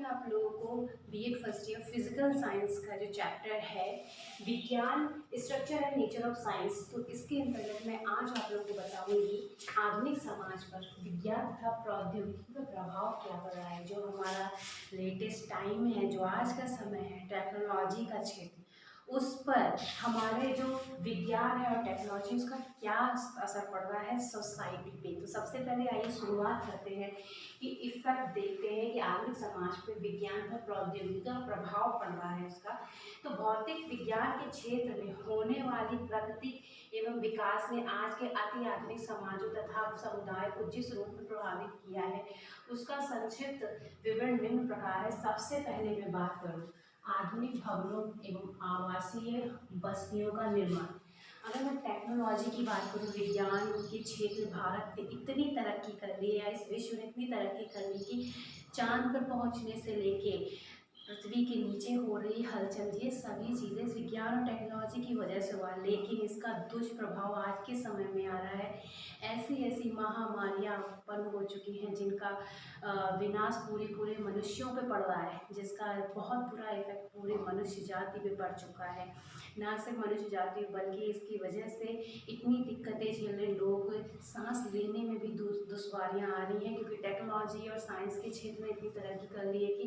आप लोगों को BEd first year physical science का जो चैप्टर है विज्ञान, structure and nature of science, तो इसके अंतर्गत मैं आज आप लोगों को बताऊंगी आधुनिक समाज पर विज्ञान तथा प्रौद्योगिकी का प्रभाव क्या पड़ रहा है। जो हमारा लेटेस्ट टाइम है, जो आज का समय है, टेक्नोलॉजी का क्षेत्र, उस पर हमारे जो विज्ञान है और टेक्नोलॉजी उसका क्या असर पड़ रहा है सोसाइटी पे। तो सबसे पहले आइए शुरुआत करते हैं कि इफेक्ट देखते हैं कि आधुनिक समाज पे विज्ञान पर प्रौद्योगिकी का प्रभाव पड़ रहा है उसका। तो भौतिक विज्ञान के क्षेत्र में होने वाली प्रगति एवं विकास ने आज के अति आधुनिक समाजों तथा समुदाय को जिस रूप में प्रभावित किया है उसका संक्षिप्त विवरण निम्न प्रकार है। सबसे पहले मैं बात करूँ आधुनिक भवनों एवं आवासीय बस्तियों का निर्माण। अगर मैं टेक्नोलॉजी की बात करूँ, विज्ञान के क्षेत्र भारत ने इतनी तरक्की कर ली है, इस विश्व ने इतनी तरक्की कर ली कि चांद पर पहुंचने से लेके पृथ्वी के नीचे हो रही हलचल, ये सभी चीज़ें विज्ञान और टेक्नोलॉजी की वजह से हुआ। लेकिन इसका दुष्प्रभाव आज के समय में आ रहा है। ऐसी ऐसी महामारियाँ उत्पन्न हो चुकी हैं जिनका विनाश पूरे मनुष्यों पे पड़ रहा है, जिसका बहुत बुरा इफेक्ट पूरे मनुष्य जाति पे पड़ चुका है। ना सिर्फ मनुष्य जाति बल्कि इसकी वजह से इतनी दिक्कतें झेल रहे लोग, सांस लेने में भी दुश्वारियाँ आ रही हैं, क्योंकि टेक्नोलॉजी और साइंस के क्षेत्र में इतनी तरक्की कर ली है कि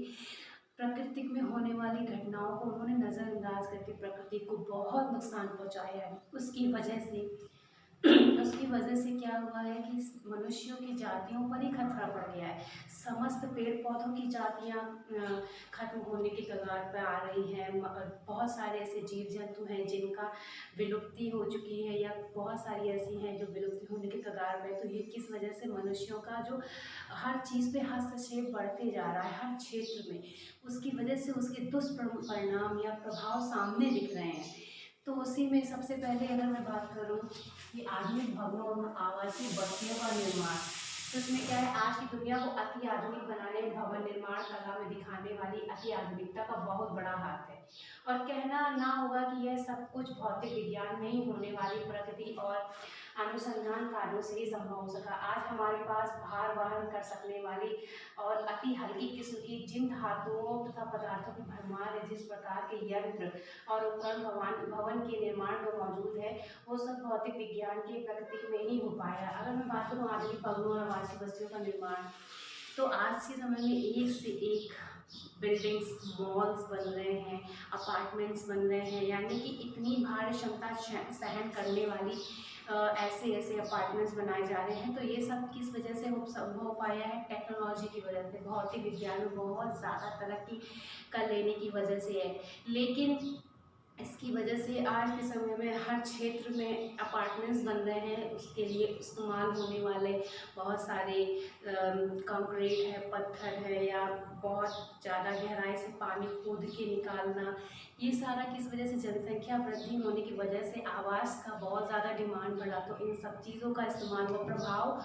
प्रकृति में होने वाली घटनाओं को उन्होंने नज़रअंदाज करके प्रकृति को बहुत नुकसान पहुंचाया है। उसकी वजह से क्या हुआ है कि मनुष्यों की जातियों पर ही खतरा पड़ गया है। समस्त पेड़ पौधों की जातियाँ खत्म होने की कगार पर आ रही हैं। बहुत सारे ऐसे जीव जंतु हैं जिनका विलुप्ति हो चुकी है, या बहुत सारी ऐसी हैं जो विलुप्ति होने की कगार पर है। तो ये किस वजह से मनुष्यों का जो हर चीज़ पे हस्तक्षेप बढ़ते जा रहा है हर क्षेत्र में, उसकी वजह से उसके दुष्परिणाम या प्रभाव सामने दिख रहे हैं। तो उसी में सबसे पहले अगर मैं बात करूं कि आधुनिक भवनों और आवासीय बस्तियों का निर्माण, तो इसमें क्या है, आज की दुनिया को अति आधुनिक बनाने में भवन निर्माण कला में दिखाने वाली अति आधुनिकता का बहुत बड़ा हाथ है। और कहना ना होगा कि यह सब कुछ भौतिक विज्ञान में ही होने वाली प्रगति और अनुसंधान कार्यों से ही संभव हो सका। आज हमारे पास भार वहन कर सकने वाली और अति हल्की किस्म की जिन धातुओं तथा पदार्थों की भरमार है, जिस प्रकार के यंत्र और उपकरण भवन के निर्माण में मौजूद है, वो सब भौतिक विज्ञान की प्रगति में ही हो पाया। अगर मैं बात करूँ आधुनिक भवनों और आवासीय बस्तियों का निर्माण, तो आज के समय में एक से एक बिल्डिंग्स, मॉल्स बन रहे हैं, अपार्टमेंट्स बन रहे हैं, यानी कि इतनी भारी क्षमता सहन करने वाली ऐसे ऐसे अपार्टमेंट्स बनाए जा रहे हैं। तो ये सब किस वजह से संभव हो पाया है? टेक्नोलॉजी की वजह से, भौतिक विज्ञान में बहुत ज़्यादा तरक्की कर लेने की वजह से है। लेकिन इसकी वजह से आज के समय में हर क्षेत्र में अपार्टमेंट्स बन रहे हैं, उसके लिए इस्तेमाल होने वाले बहुत सारे कंक्रीट है, पत्थर है, या बहुत ज़्यादा गहराई से पानी खोद के निकालना, ये सारा किस वजह से? जनसंख्या वृद्धि होने की वजह से आवास का बहुत ज़्यादा डिमांड बढ़ा। तो इन सब चीज़ों का इस्तेमाल हुआ, प्रभाव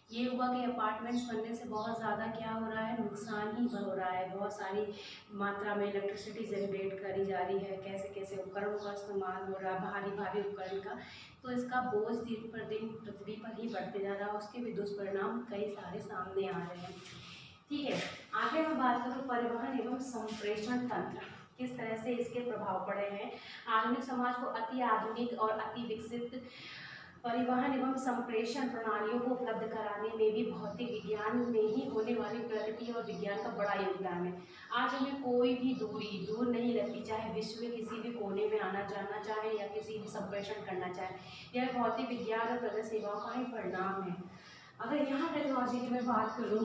ये हुआ कि अपार्टमेंट्स बनने से बहुत ज़्यादा क्या हो रहा है, नुकसान ही हो रहा है। बहुत सारी मात्रा में इलेक्ट्रिसिटी जनरेट करी जा रही है, कैसे कैसे उपकरणों का इस्तेमाल हो रहा है, भारी भारी उपकरण का। तो इसका बोझ दिन पर दिन पृथ्वी पर ही बढ़ते जा रहा है, उसके भी दुष्परिणाम कई सारे सामने आ रहे हैं। ठीक है, आगे मैं बात करूँ परिवहन एवं संप्रेषण तंत्र, किस तरह से इसके प्रभाव पड़े हैं। आधुनिक समाज को अति आधुनिक और अति विकसित परिवहन एवं संप्रेषण प्रणालियों को उपलब्ध कराने में भी भौतिक विज्ञान में ही होने वाली प्रगति और विज्ञान का बड़ा योगदान है। आज हमें कोई भी दूरी दूर नहीं लगती, चाहे विश्व में किसी भी कोने में आना जाना चाहे या किसी भी संप्रेषण करना चाहे, यह भौतिक विज्ञान और प्रगति सेवाओं का ही परिणाम है। अगर यहाँ टेक्नोलॉजी की मैं बात करूँ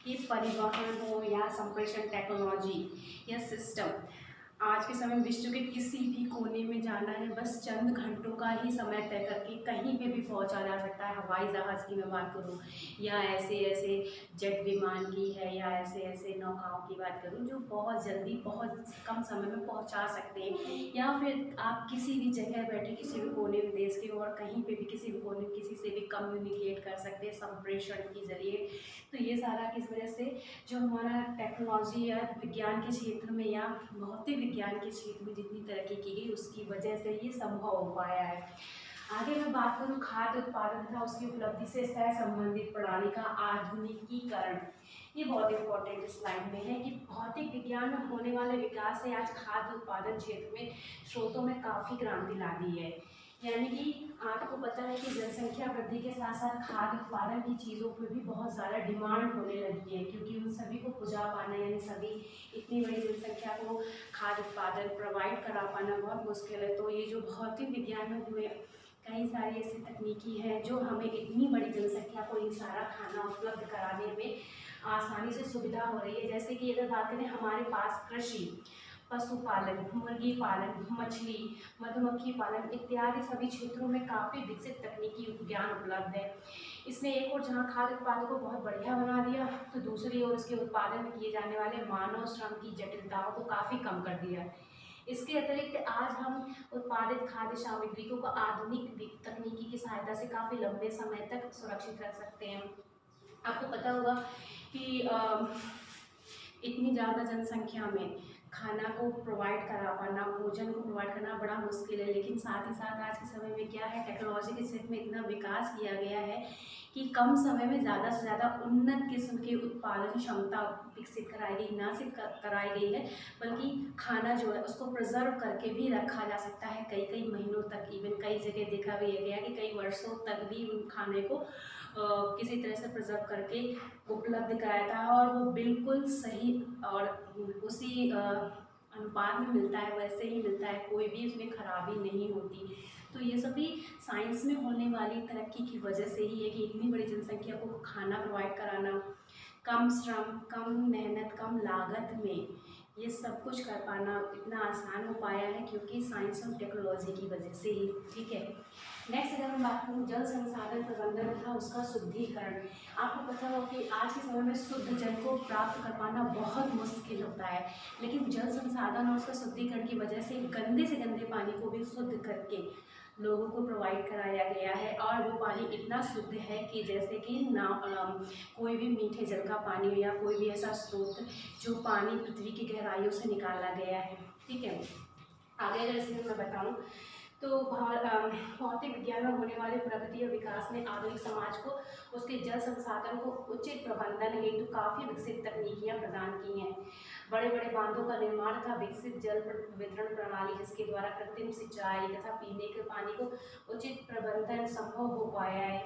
कि परिवहन हो या संप्रेषण टेक्नोलॉजी या सिस्टम, आज के समय विश्व के किसी भी कोने में जाना है, बस चंद घंटों का ही समय तय करके कहीं पे भी पहुंचा जा सकता है। हवाई जहाज़ की मैं बात करूं, या ऐसे ऐसे जेट विमान की है, या ऐसे ऐसे नौकाओं की बात करूं जो बहुत जल्दी बहुत कम समय में पहुंचा सकते हैं। या फिर आप किसी भी जगह बैठे किसी भी कोने में देश के और कहीं पे भी किसी भी कोने में किसी से भी कम्युनिकेट कर सकते हैं संप्रेषण के जरिए। तो ये सारा किस वजह से, जो हमारा टेक्नोलॉजी या विज्ञान के क्षेत्र में या भौतिक विज्ञान के क्षेत्र में जितनी तरक्की की गई उसकी वजह से ये संभव हो पाया है। आगे मैं बात करूँ खाद्य उत्पादन तथा उसकी उपलब्धि से सह संबंधित प्रणाली का आधुनिकीकरण। ये बहुत इंपॉर्टेंट स्लाइड में है कि भौतिक विज्ञान में होने वाले विकास से आज खाद्य उत्पादन क्षेत्र में स्रोतों में काफ़ी क्रांति ला दी है। यानी कि आपको पता है कि जनसंख्या वृद्धि के साथ साथ खाद्य उत्पादन की चीज़ों पर भी बहुत ज़्यादा डिमांड होने लगी है, क्योंकि उन सभी को पुजा पाना, यानी सभी इतनी बड़ी जनसंख्या को खाद्य उत्पादन प्रोवाइड करा पाना बहुत मुश्किल है। तो ये जो भौतिक विज्ञान में हुए कई सारी ऐसी तकनीकी हैं जो हमें इतनी बड़ी जनसंख्या को ये सारा खाना उपलब्ध कराने में आसानी से सुविधा हो रही है। जैसे कि अगर बात करें हमारे पास कृषि, पशुपालन, मुर्गी पालन, मछली, मधुमक्खी पालन इत्यादि सभी क्षेत्रों में काफ़ी विकसित तकनीकी ज्ञान उपलब्ध है। इसने एक और जहाँ खाद्य उत्पादन को बहुत बढ़िया बना दिया, तो दूसरी ओर इसके उत्पादन में किए जाने वाले मानव श्रम की जटिलताओं को काफ़ी कम कर दिया है। इसके अतिरिक्त आज हम उत्पादित खाद्य सामग्री को आधुनिक तकनीकी की सहायता से काफ़ी लंबे समय तक सुरक्षित रख सकते हैं। आपको पता होगा कि इतनी ज़्यादा जनसंख्या में खाना को प्रोवाइड करा पाना, भोजन को प्रोवाइड करना बड़ा मुश्किल है, लेकिन साथ ही साथ आज के समय में क्या है, टेक्नोलॉजी के क्षेत्र में इतना विकास किया गया है कि कम समय में ज़्यादा से ज़्यादा उन्नत किस्म की उत्पादन क्षमता विकसित कराई गई, ना सिर्फ कराई गई है बल्कि खाना जो है उसको प्रिजर्व करके भी रखा जा सकता है कई कई महीनों तक। इवन कई जगह देखा भी गया कि कई वर्षों तक भी उन खाने को किसी तरह से प्रिजर्व करके उपलब्ध कराया था और वो बिल्कुल सही और उसी अनुपात में मिलता है, वैसे ही मिलता है, कोई भी उसमें खराबी नहीं होती। तो ये सभी साइंस में होने वाली तरक्की की वजह से ही है कि इतनी बड़ी जनसंख्या को खाना प्रोवाइड कराना, कम श्रम, कम मेहनत, कम लागत में ये सब कुछ कर पाना इतना आसान हो पाया है क्योंकि साइंस और टेक्नोलॉजी की वजह से ही। ठीक है, नेक्स्ट अगर मैं बात करूँ जल संसाधन प्रबंधन तथा उसका शुद्धिकरण। आपको पता हो कि आज के समय में शुद्ध जल को प्राप्त कर पाना बहुत मुश्किल होता है, लेकिन जल संसाधन और उसका शुद्धिकरण की वजह से गंदे से गंदे पानी को भी शुद्ध करके लोगों को प्रोवाइड कराया गया है और वो पानी इतना शुद्ध है कि जैसे कि कोई भी मीठे जल का पानी हो या कोई भी ऐसा स्रोत जो पानी पृथ्वी की गहराइयों से निकाला गया है। ठीक है, आगे अगर इसमें मैं बताऊँ तो भौतिक विज्ञान में होने वाले प्रगति और विकास ने आधुनिक समाज को उसके जल संसाधन को उचित प्रबंधन हेतु काफ़ी विकसित तकनीकियाँ प्रदान की हैं। बड़े बड़े बांधों का निर्माण तथा विकसित जल वितरण प्रणाली जिसके द्वारा कृत्रिम सिंचाई तथा पीने के पानी को उचित प्रबंधन संभव हो पाया है,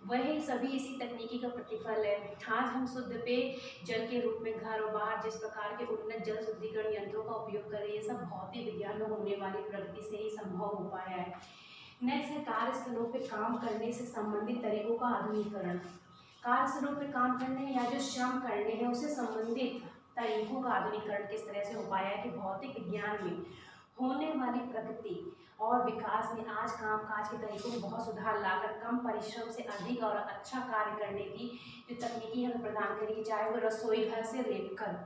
वही सभी इसी तकनीकी का प्रतिफल है। आज हम शुद्ध पेय जल के रूप में घर और बाहर जिस प्रकार के उन्नत जल शुद्धिकरण यंत्रों का उपयोग कर रही है, सब भौतिक विज्ञान में होने वाली प्रगति से ही संभव हो पाया है। नेक्स्ट है कार्यस्थलों पे काम करने से संबंधित तरीकों का आधुनिकीकरण। कार्यस्थलों पे काम करने या जो श्रम करने हैं उससे संबंधित तरीकों का आधुनिकीकरण किस तरह से हो पाया है कि भौतिक विज्ञान में होने वाली प्रगति और विकास ने आज कामकाज के तरीकों में बहुत सुधार लाकर कम परिश्रम से अधिक और अच्छा कार्य करने की जो तकनीकी हमें प्रदान करेगी, चाहे वो रसोई घर से लेकर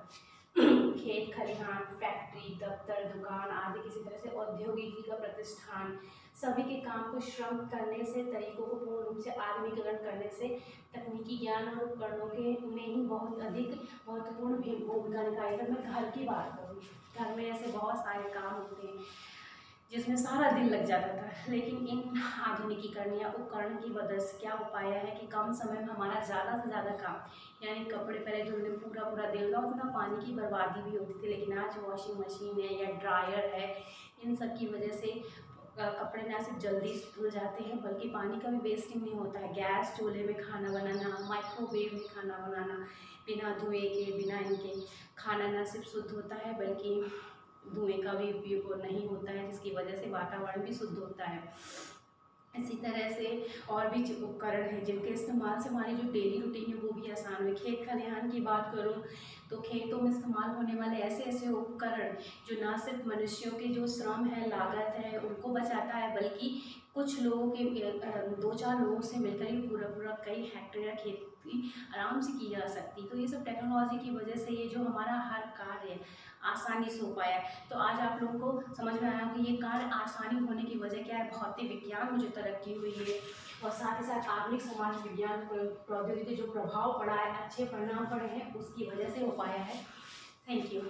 खेत खलिहान, फैक्ट्री, दफ्तर, दुकान आदि किसी तरह से औद्योगिकी का प्रतिष्ठान, सभी के काम को श्रम करने से, तरीकों को पूर्ण रूप से आधुनिकीकरण करने से तकनीकी ज्ञान और उपकरणों के में ही बहुत अधिक महत्वपूर्ण भूमिका निभाई। अगर मैं घर की बात करूँ, घर में ऐसे बहुत सारे काम होते हैं जिसमें सारा दिन लग जाता था, लेकिन इन आधुनिकीकरण या उपकरण की वजह से क्या हो पाया है कि कम समय में हमारा ज़्यादा से ज़्यादा काम, यानी कपड़े पहले धुलने में पूरा पूरा दिन लगा, उतना पानी की बर्बादी भी होती थी, लेकिन आज वॉशिंग मशीन है या ड्रायर है, इन सब की वजह से कपड़े ना सिर्फ जल्दी धुल जाते हैं बल्कि पानी का भी वेस्टिंग नहीं होता है। गैस चूल्हे में खाना बनाना, माइक्रोवेव में खाना बनाना, बिना धुएँ के, बिना इनके खाना ना सिर्फ शुद्ध होता है बल्कि धुएं का भी उपयोग नहीं होता है, जिसकी वजह से वातावरण भी शुद्ध होता है। इसी तरह से और भी उपकरण हैं जिनके इस्तेमाल से हमारी जो डेली रूटीन है वो भी आसान हुई। खेत खलिहान की बात करूँ तो खेतों में इस्तेमाल होने वाले ऐसे ऐसे उपकरण जो ना सिर्फ मनुष्यों के जो श्रम है, लागत है, उनको बचाता है, बल्कि कुछ लोगों के 2-4 लोगों से मिलकर ही पूरा कई हेक्टेयर खेती आराम से की जा सकती। तो ये सब टेक्नोलॉजी की वजह से ये जो हमारा हर कार्य आसानी से हो पाया है। तो आज आप लोगों को समझ में आया कि ये कार्य आसानी होने की वजह क्या है, भौतिक विज्ञान में जो तरक्की हुई है और साथ ही साथ आधुनिक समाज विज्ञान प्रौद्योगिकी जो प्रभाव पड़ा है, अच्छे परिणाम पड़े हैं, उसकी वजह से हो पाया है। Thank you.